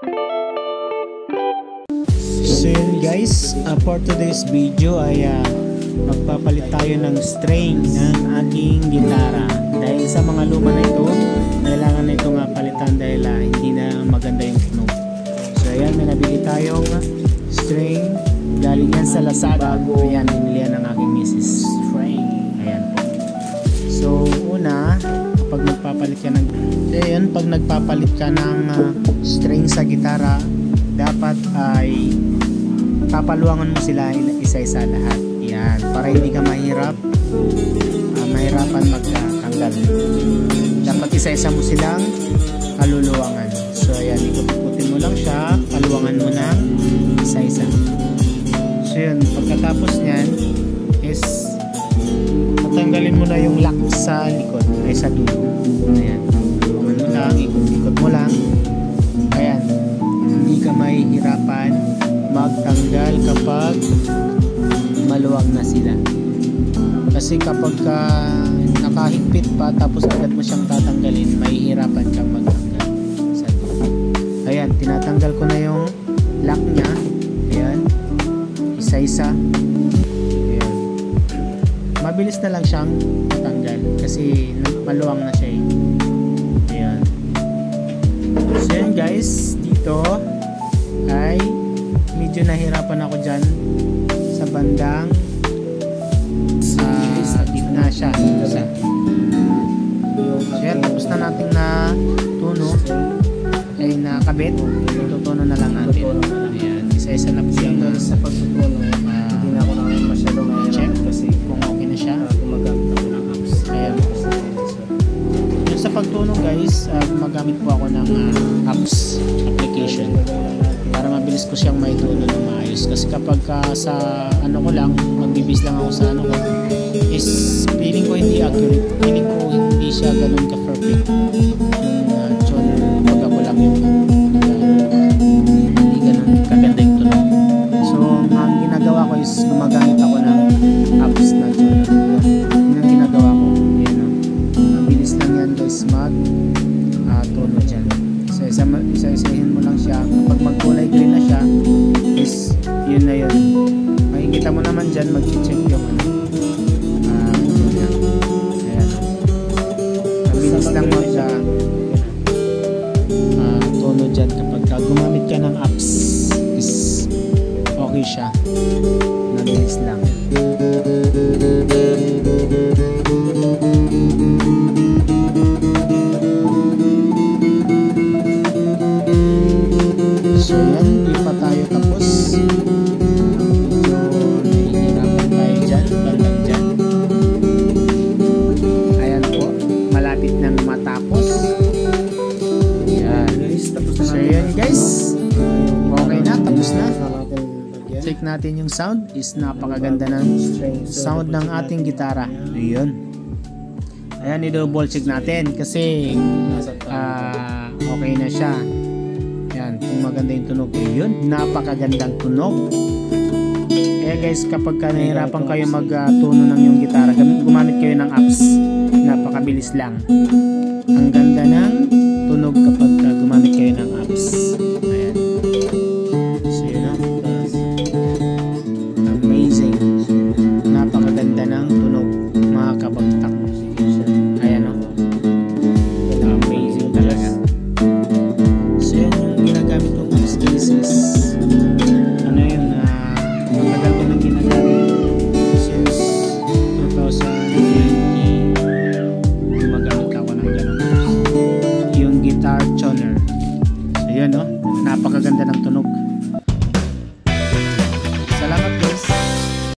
So yun guys, for today's video ay magpapalit tayo ng string ng aking gitara. Dahil sa mga luma na ito, kailangan na itong palitan dahil hindi na maganda yung tunog. So ayan, may nabili tayong string galing yan sa Lazada. Ayan, binili yan ng aking misis. String. Ayan po. So una, pag nagpapalit ka ng pag nagpapalit ka ng string sa gitara, dapat ay papaluangan mo sila isa-isa lahat. Yan, para hindi ka mahirapan magtanggal. Dapat isa-isa mo silang kaluluwangan. So ayan, ikot-ikutin mo lang siya, paluwangan mo ng isa-isa. So yun, pagkatapos nyan is matanggalin mo na yung lock sa likod ay sa dulo. Ayan, paluwangan mo lang, ikot-ikot mo lang. Ayan, hindi ka mahihirapan magtanggal kapag maluwag na sila. Kasi kapag nakahigpit pa tapos agad mo siyang tatanggalin, mahihirapan kang magtanggal sa dulo. Ayan, tinatanggal ko na yung lock niya. Ayan, isa-isa. Ayan, mabilis na lang siyang matanggal kasi maluwang na siya. Ayan. So yan guys, dito ay medyo nahirapan ako dyan sa bandang gitna siya. So yan, tapos na natin na tuno ay nakabit, tutuno na lang natin. Ayan, isa-isa na po yung sa pagtutuno. Hindi na ako masyadong check kasi kung okay na siya. Gumagamit ako ng apps. Ayan. Yung sa pagtuno guys, gumagamit po ako ng apps application para mabilis ko siyang maituno ng maayos. Kasi kapag sa ano ko lang, magbibis lang ako sa ano ko, is feeling ko hindi accurate. Feeling ko hindi siya ganun ka-perfect. Yung tune, pag ako lang yung hindi ganun kaganda yung tunog. So, ang ginagawa ko is gumagamit ako ng apps na tune. Yun ang ginagawa ko. Ayan, no? Mabilis lang yan guys tuno dyan. So, isa-isahin mo lang siya. Kapag magkulay green na siya, is yun na yun. Makikita mo naman dyan, mag-check yung ayan. Mabilis lang tuno dyan. Kapag gumamit ka ng apps, is okay siya. Mabilis lang. So yan, di pa tayo tapos. So nahihirapan tayo dyan, bandang dyan. Ayan po, malapit nang matapos. Ayan. So yan guys, okay na, tapos na. Check natin yung sound, is napakaganda ng sound ng ating gitara. Ayan. Ayan, i-double check natin kasi okay na siya. Yan, kung maganda yung tunog, yun, napakagandang tunog. Kaya guys, kapag nahihirapan kayo magtuno ng yung gitara, gumamit kayo ng apps, napakabilis lang. Ang ganda ng tunog kapag gumamit kayo ng apps. Ayan. So yun, amazing. Napakaganda ng tunog, mga kabagtak. Ayan, o. Amazing talaga. Ginagamit ko ng cases. Ano yun, matagal ko nang ginagamit since 2020. Gumagamit ako ng ganun, yung guitar tuner. So yun, no? Napakaganda ng tunog.